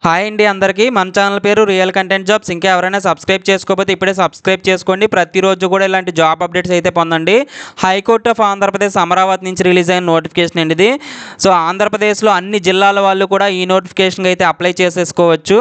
Hi అండి అందరికీ మన ఛానల్ పేరు రియల్ కంటెంట్ జాబ్స్. ఇంకా ఎవరైనా సబ్స్క్రైబ్ చేసుకోకపోతే ఇప్పుడే సబ్స్క్రైబ్ చేసుకోండి. ప్రతిరోజు కూడా ఇలాంటి జాబ్ అప్డేట్స్ అయితే పొందండి. హైకోర్టు ఆఫ్ ఆంధ్రప్రదేశ్ అమరావతి నుంచి రిలీజ్ అయిన నోటిఫికేషన్ అండి ఇది. సో ఆంధ్రప్రదేశ్లో అన్ని జిల్లాల వాళ్ళు కూడా ఈ నోటిఫికేషన్కి అయితే అప్లై చేసేసుకోవచ్చు.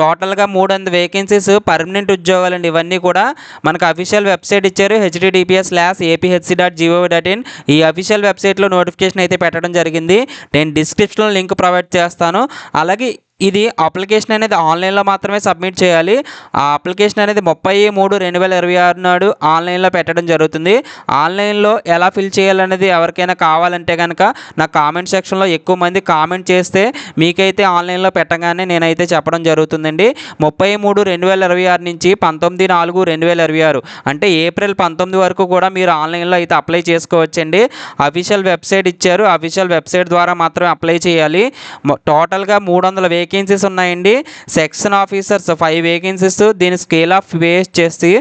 టోటల్గా 300 వేకెన్సీస్ పర్మనెంట్ ఉద్యోగాలండి. ఇవన్నీ కూడా మనకు అఫీషియల్ వెబ్సైట్ ఇచ్చారు, https:/aph.gov.in. ఈ అఫీషియల్ వెబ్సైట్లో నోటిఫికేషన్ అయితే పెట్టడం జరిగింది. నేను డిస్క్రిప్షన్లో లింక్ ప్రొవైడ్ చేస్తాను. అలాగే ఇది అప్లికేషన్ అనేది ఆన్లైన్లో మాత్రమే సబ్మిట్ చేయాలి. ఆ అప్లికేషన్ అనేది 30/3/2026 నాడు ఆన్లైన్లో పెట్టడం జరుగుతుంది. ఆన్లైన్లో ఎలా ఫిల్ చేయాలనేది ఎవరికైనా కావాలంటే కనుక నా కామెంట్ సెక్షన్లో ఎక్కువ మంది కామెంట్ చేస్తే మీకైతే ఆన్లైన్లో పెట్టగానే నేనైతే చెప్పడం జరుగుతుందండి. 30/3/2026 నుంచి 19/4/2026 అంటే ఏప్రిల్ 19 వరకు కూడా మీరు ఆన్లైన్లో అయితే అప్లై చేసుకోవచ్చండి. అఫీషియల్ వెబ్సైట్ ఇచ్చారు, అఫీషియల్ వెబ్సైట్ ద్వారా మాత్రమే అప్లై చేయాలి. టోటల్గా 300 వేకెన్సీస్ ఉన్నాయండి. Section officers 5 vacancies. దీని స్కేల్ ఆఫ్ పే చేసి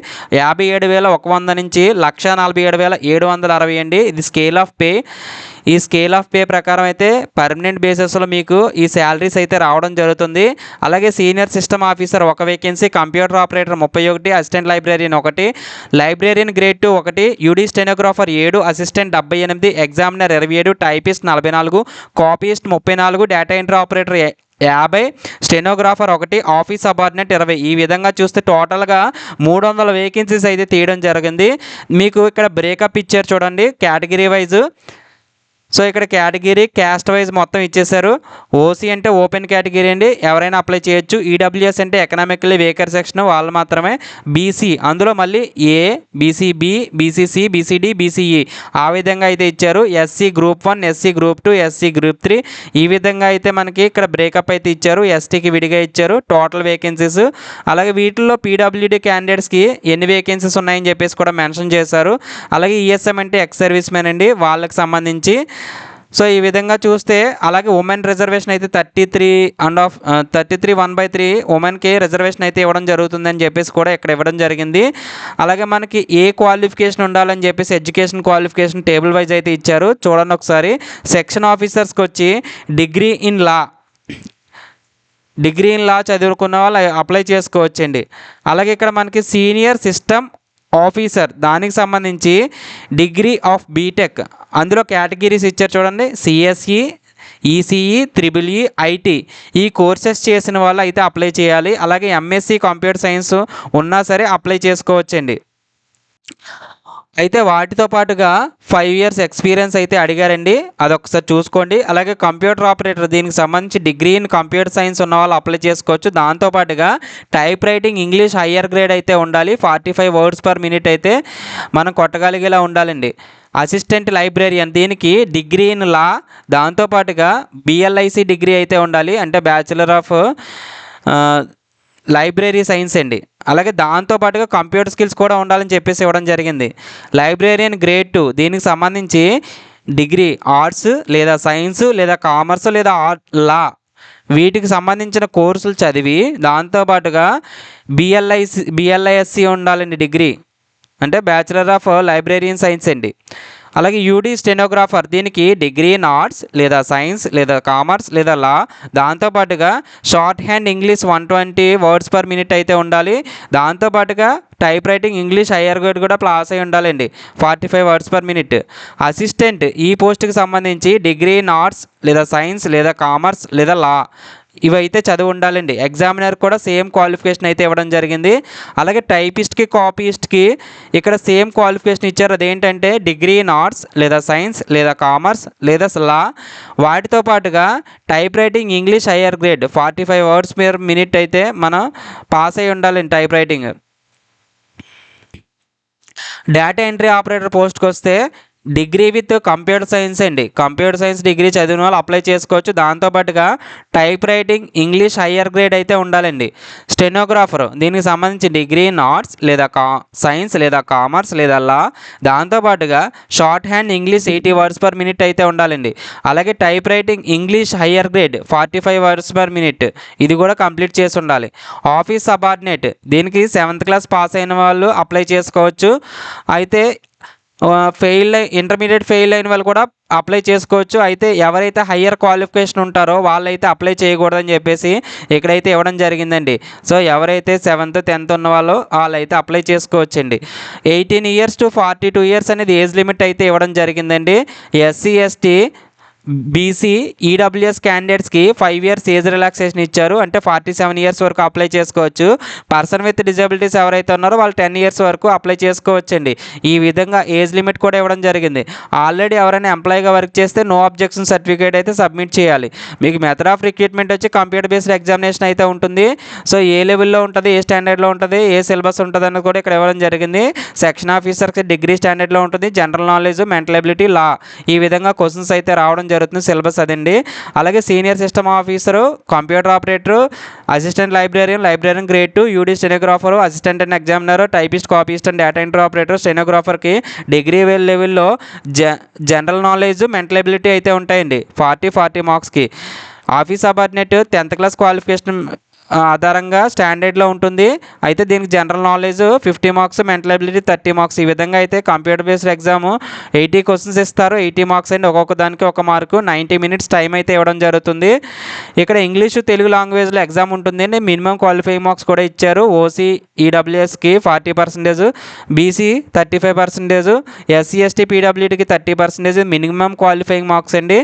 57,100 నుంచి 1,47,760 అండి. ఇది స్కేల్ ఆఫ్ పే. ఈ స్కేల్ ఆఫ్ పే ప్రకారం అయితే పర్మనెంట్ బేసిస్లో మీకు ఈ శాలరీస్ అయితే రావడం జరుగుతుంది. అలాగే senior system officer 1 vacancy, computer operator 31, assistant librarian 1, librarian grade 2 1, UD stenographer 7, assistant 78, examiner 27, typist 44, copyist 34, data entry operator 50, stenographer 1, office subordinate 20. ఈ విధంగా చూస్తే టోటల్గా 300 వేకెన్సీస్ అయితే తీయడం జరిగింది. మీకు ఇక్కడ బ్రేకప్ ఇచ్చారు చూడండి కేటగిరీ వైజ్. సో ఇక్కడ కేటగిరీ క్యాస్ట్ వైజ్ మొత్తం ఇచ్చేశారు. ఓసీ అంటే ఓపెన్ కేటగిరీ అండి, ఎవరైనా అప్లై చేయొచ్చు. ఈడబ్ల్యూఎస్ అంటే ఎకనామికల్లీ వీకర్ సెక్షన్, వాళ్ళు మాత్రమే. బీసీ అందులో మళ్ళీ ఏ, బీసీబీ, బీసీసీ, బీసీడీ, బీసీఈ ఆ విధంగా అయితే ఇచ్చారు. SC group 1, SC group 2, SC group 3 ఈ విధంగా అయితే మనకి ఇక్కడ బ్రేకప్ అయితే ఇచ్చారు. ఎస్టీకి విడిగా ఇచ్చారు టోటల్ వేకెన్సీస్. అలాగే వీటిల్లో పీడబ్ల్యూడీ క్యాండిడేట్స్కి ఎన్ని వేకెన్సీస్ ఉన్నాయని చెప్పేసి కూడా మెన్షన్ చేశారు. అలాగే ఈఎస్ఎం అంటే ఎక్స్ సర్వీస్ మెన్ అండి, వాళ్ళకి సంబంధించి. సో ఈ విధంగా చూస్తే అలాగే ఉమెన్ రిజర్వేషన్ అయితే 33/1/3 ఉమెన్కి రిజర్వేషన్ అయితే ఇవ్వడం జరుగుతుందని చెప్పేసి కూడా ఇక్కడ ఇవ్వడం జరిగింది. అలాగే మనకి ఏ క్వాలిఫికేషన్ ఉండాలని చెప్పేసి ఎడ్యుకేషన్ క్వాలిఫికేషన్ టేబుల్ వైజ్ అయితే ఇచ్చారు. చూడండి ఒకసారి. సెక్షన్ ఆఫీసర్స్కి వచ్చి డిగ్రీ ఇన్ లా చదువుకున్న వాళ్ళు అప్లై చేసుకోవచ్చండి. అలాగే ఇక్కడ మనకి సీనియర్ సిస్టమ్ ఆఫీసర్ దానికి సంబంధించి డిగ్రీ ఆఫ్ బీటెక్, అందులో కేటగిరీస్ ఇచ్చారు చూడండి. సిఎస్ఈ, ఈసీఈ, త్రిబుల్ఈ, ఐటీ ఈ కోర్సెస్ చేసిన వాళ్ళు అయితే అప్లై చేయాలి. అలాగే ఎంఎస్సి కంప్యూటర్ సైన్స్ ఉన్నా సరే అప్లై చేసుకోవచ్చండి. అయితే వాటితో పాటుగా 5 years ఎక్స్పీరియన్స్ అయితే అడిగారండి, అదొకసారి చూసుకోండి. అలాగే కంప్యూటర్ ఆపరేటర్ దీనికి సంబంధించి డిగ్రీ ఇన్ కంప్యూటర్ సైన్స్ ఉన్న వాళ్ళు అప్లై చేసుకోవచ్చు. దాంతోపాటుగా type writing English higher grade అయితే ఉండాలి. 45 words per minute అయితే మనం కొట్టగలిగేలా ఉండాలండి. అసిస్టెంట్ లైబ్రేరియన్ దీనికి డిగ్రీ ఇన్ లా, దాంతోపాటుగా బిఎల్ఐసి డిగ్రీ అయితే ఉండాలి, అంటే బ్యాచిలర్ ఆఫ్ లైబ్రరీ సైన్స్ అండి. అలాగే దాంతోపాటుగా కంప్యూటర్ స్కిల్స్ కూడా ఉండాలని చెప్పేసి ఇవ్వడం జరిగింది. లైబ్రేరియన్ గ్రేడ్ 2 దీనికి సంబంధించి డిగ్రీ ఆర్ట్స్ లేదా సైన్స్ లేదా కామర్స్ లేదా లా వీటికి సంబంధించిన కోర్సులు చదివి దాంతోపాటుగా బిఎల్ఐఎస్సి ఉండాలండి డిగ్రీ, అంటే బ్యాచిలర్ ఆఫ్ లైబ్రేరియన్ సైన్స్ అండి. అలాగే యూడీ స్టెనోగ్రాఫర్ దీనికి డిగ్రీ ఇన్ ఆర్ట్స్ లేదా సైన్స్ లేదా కామర్స్ లేదా లా, దాంతోపాటుగా short hand English 120 words per minute అయితే ఉండాలి. దాంతోపాటుగా type writing English higher grade కూడా పాస్ అయి ఉండాలండి, 45 words per minute. అసిస్టెంట్ ఈ పోస్ట్కి సంబంధించి డిగ్రీ ఇన్ ఆర్ట్స్ లేదా సైన్స్ లేదా కామర్స్ లేదా లా ఇవైతే చదివి ఉండాలండి. ఎగ్జామినర్ కూడా సేమ్ క్వాలిఫికేషన్ అయితే ఇవ్వడం జరిగింది. అలాగే టైపిస్ట్కి కాపీస్ట్కి ఇక్కడ సేమ్ క్వాలిఫికేషన్ ఇచ్చారు. అదేంటంటే డిగ్రీ ఇన్ ఆర్ట్స్ లేదా సైన్స్ లేదా కామర్స్ లేదా లా, వాటితో పాటుగా type writing English higher grade 45 words per minute అయితే మనం పాస్ అయి ఉండాలండి type writing. Data entry operator పోస్ట్కి వస్తే డిగ్రీ విత్ కంప్యూటర్ సైన్స్ అండి, కంప్యూటర్ సైన్స్ డిగ్రీ చదివిన వాళ్ళు అప్లై చేసుకోవచ్చు. దాంతోపాటుగా type writing English higher grade అయితే ఉండాలండి. స్టెనోగ్రాఫర్ దీనికి సంబంధించి డిగ్రీ ఇన్ ఆర్ట్స్ లేదా సైన్స్ లేదా కామర్స్ లేదా లా, దాంతోపాటుగా short hand English 80 words per minute అయితే ఉండాలండి. అలాగే type writing English higher grade 45 words per minute ఇది కూడా కంప్లీట్ చేసి ఉండాలి. ఆఫీస్ సబార్డినేట్ దీనికి 7th class పాస్ అయిన వాళ్ళు అప్లై చేసుకోవచ్చు. అయితే ఇంటర్మీడియట్ ఫెయిల్ అయిన వాళ్ళు కూడా అప్లై చేసుకోవచ్చు. అయితే ఎవరైతే హయ్యర్ క్వాలిఫికేషన్ ఉంటారో వాళ్ళైతే అప్లై చేయకూడదని చెప్పేసి ఇక్కడైతే ఇవ్వడం జరిగిందండి. సో ఎవరైతే 7th 10th ఉన్న వాళ్ళైతే అప్లై చేసుకోవచ్చండి. 18 years to 42 years అనేది ఏజ్ లిమిట్ అయితే ఇవ్వడం జరిగిందండి. ఎస్సీ ఎస్టీ బీసీ ఈడబ్ల్యూఎస్ క్యాండిడేట్స్కి 5 years ఏజ్ రిలాక్సేషన్ ఇచ్చారు. అంటే 47 years వరకు అప్లై చేసుకోవచ్చు. పర్సన్ విత్ డిజబిలిటీస్ ఎవరైతే ఉన్నారో వాళ్ళు 10 years వరకు అప్లై చేసుకోవచ్చండి. ఈ విధంగా ఏజ్ లిమిట్ కూడా ఇవ్వడం జరిగింది. ఆల్రెడీ ఎవరైనా ఎంప్లాయీగా వర్క్ చేస్తే నో అబ్జెక్షన్ సర్టిఫికేట్ అయితే సబ్మిట్ చేయాలి. మీకు మెథడ్ ఆఫ్ రిక్రూట్మెంట్ వచ్చి కంప్యూటర్ బేస్డ్ ఎగ్జామినేషన్ అయితే ఉంటుంది. సో ఏ లెవెల్లో ఉంటుంది, ఏ స్టాండర్డ్లో ఉంటుంది, ఏ సిలబస్ ఉంటుంది అన్నది కూడా ఇక్కడ ఇవ్వడం జరిగింది. సెక్షన్ ఆఫీసర్కి డిగ్రీ స్టాండర్డ్లో ఉంటుంది. జనరల్ నాలెడ్జ్, మెంటల్ ఎబిలిటీ, లా ఈ విధంగా క్వశ్చన్స్ అయితే రావడం జరుగుతుంది. సిలబస్ అదండి. అలాగే senior system officer, computer operator, assistant librarian grade 2, UD stenographer, assistant and examiner, typist, copyist and data entry operator, స్టెనోగ్రాఫర్కి డిగ్రీ లెవెల్లో జనరల్ నాలెడ్జ్, మెంటల్ ఎబిలిటీ అయితే ఉంటాయండి. 40 మార్క్స్కి. Office subordinate 10th class qualification ఆధారంగా స్టాండర్డ్లో ఉంటుంది. అయితే దీనికి general knowledge 50 marks, mental ability 30 marks. ఈ విధంగా అయితే కంప్యూటర్ బేస్డ్ ఎగ్జామ్ 80 క్వశ్చన్స్ ఇస్తారు. 80 మార్క్స్ అండి. ఒక్కొక్క దానికి 1 మార్కు. 90 minutes టైం అయితే ఇవ్వడం జరుగుతుంది. ఇక్కడ ఇంగ్లీషు, తెలుగు లాంగ్వేజ్లో ఎగ్జామ్ ఉంటుందండి. మినిమం క్వాలిఫైయింగ్ మార్క్స్ కూడా ఇచ్చారు. ఓసీ ఈడబ్ల్యూఎస్కి 40%, బీసీ 35%, ఎస్సీ ఎస్టీ పీడబ్ల్యూడీకి 30% మినిమం క్వాలిఫైయింగ్ మార్క్స్ అండి.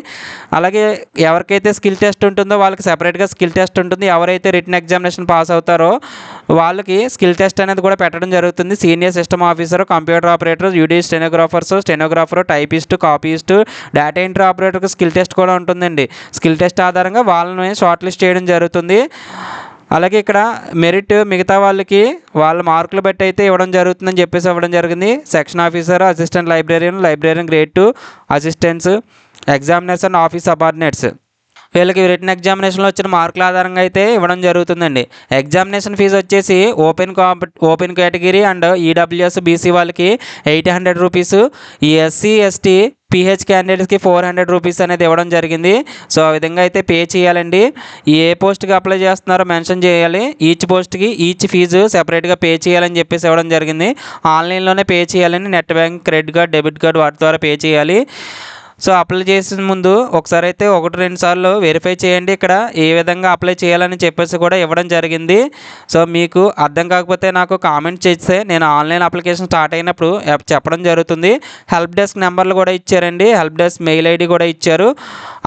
అలాగే ఎవరికైతే స్కిల్ టెస్ట్ ఉంటుందో వాళ్ళకి సెపరేట్గా స్కిల్ టెస్ట్ ఉంటుంది. ఎవరైతే రిటన్ ఎగ్జామినేషన్ పాస్ అవుతారో వాళ్ళకి స్కిల్ టెస్ట్ అనేది కూడా పెట్టడం జరుగుతుంది. Senior system officer, computer operator, UD stenographer, typist, copyist, data entry ఆపరేటర్కి స్కిల్ టెస్ట్ కూడా ఉంటుందండి. స్కిల్ టెస్ట్ ఆధారంగా వాళ్ళని షార్ట్ లిస్ట్ చేయడం జరుగుతుంది. అలాగే ఇక్కడ మెరిట్ మిగతా వాళ్ళకి వాళ్ళ మార్కులు బట్టి అయితే ఇవ్వడం జరుగుతుందని చెప్పేసి ఇవ్వడం జరిగింది. Section officer, assistant librarian grade 2, assistants, examiners and office subordinates వీళ్ళకి రిటన్ ఎగ్జామినేషన్లో వచ్చిన మార్కుల ఆధారంగా అయితే ఇవ్వడం జరుగుతుందండి. ఎగ్జామినేషన్ ఫీజు వచ్చేసి open category and EWS BC వాళ్ళకి 800 రూపీస్, ఈ ఎస్సీ ఎస్టీ పిహెచ్ క్యాండిడేట్స్కి 400 రూపీస్ అనేది ఇవ్వడం జరిగింది. సో ఆ విధంగా అయితే పే చేయాలండి. ఏ పోస్ట్కి అప్లై చేస్తున్నారో మెన్షన్ చేయాలి. ఈచ్ పోస్ట్కి ఈచ్ ఫీజు సెపరేట్గా పే చేయాలని చెప్పేసి ఇవ్వడం జరిగింది. ఆన్లైన్లోనే పే చేయాలని, net bank, credit card, debit card వాటి ద్వారా పే చేయాలి. సో అప్లై చేసిన ముందు ఒకసారి అయితే 1-2 సార్లు వెరిఫై చేయండి. ఇక్కడ ఏ విధంగా అప్లై చేయాలని చెప్పేసి కూడా ఇవ్వడం జరిగింది. సో మీకు అర్థం కాకపోతే నాకు కామెంట్ చేస్తే నేను ఆన్లైన్ అప్లికేషన్ స్టార్ట్ అయినప్పుడు చెప్పడం జరుగుతుంది. హెల్ప్ డెస్క్ నెంబర్లు కూడా ఇచ్చారండి. హెల్ప్ డెస్క్ మెయిల్ ఐడి కూడా ఇచ్చారు.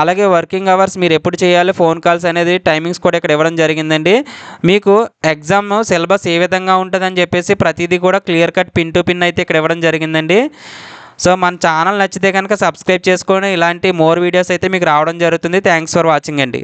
అలాగే వర్కింగ్ అవర్స్ మీరు ఎప్పుడు చేయాలి, ఫోన్ కాల్స్ అనేది టైమింగ్స్ కూడా ఇక్కడ ఇవ్వడం జరిగిందండి. మీకు ఎగ్జామ్ సిలబస్ ఏ విధంగా ఉంటుందని చెప్పేసి ప్రతిదీ కూడా clear cut pin to pin అయితే ఇక్కడ ఇవ్వడం జరిగిందండి. సో మన ఛానల్ నచ్చితే కనుక సబ్స్క్రైబ్ చేసుకొని ఇలాంటి మోర్ వీడియోస్ అయితే మీకు రావడం జరుగుతుంది. థ్యాంక్స్ ఫర్ వాచింగ్ అండి.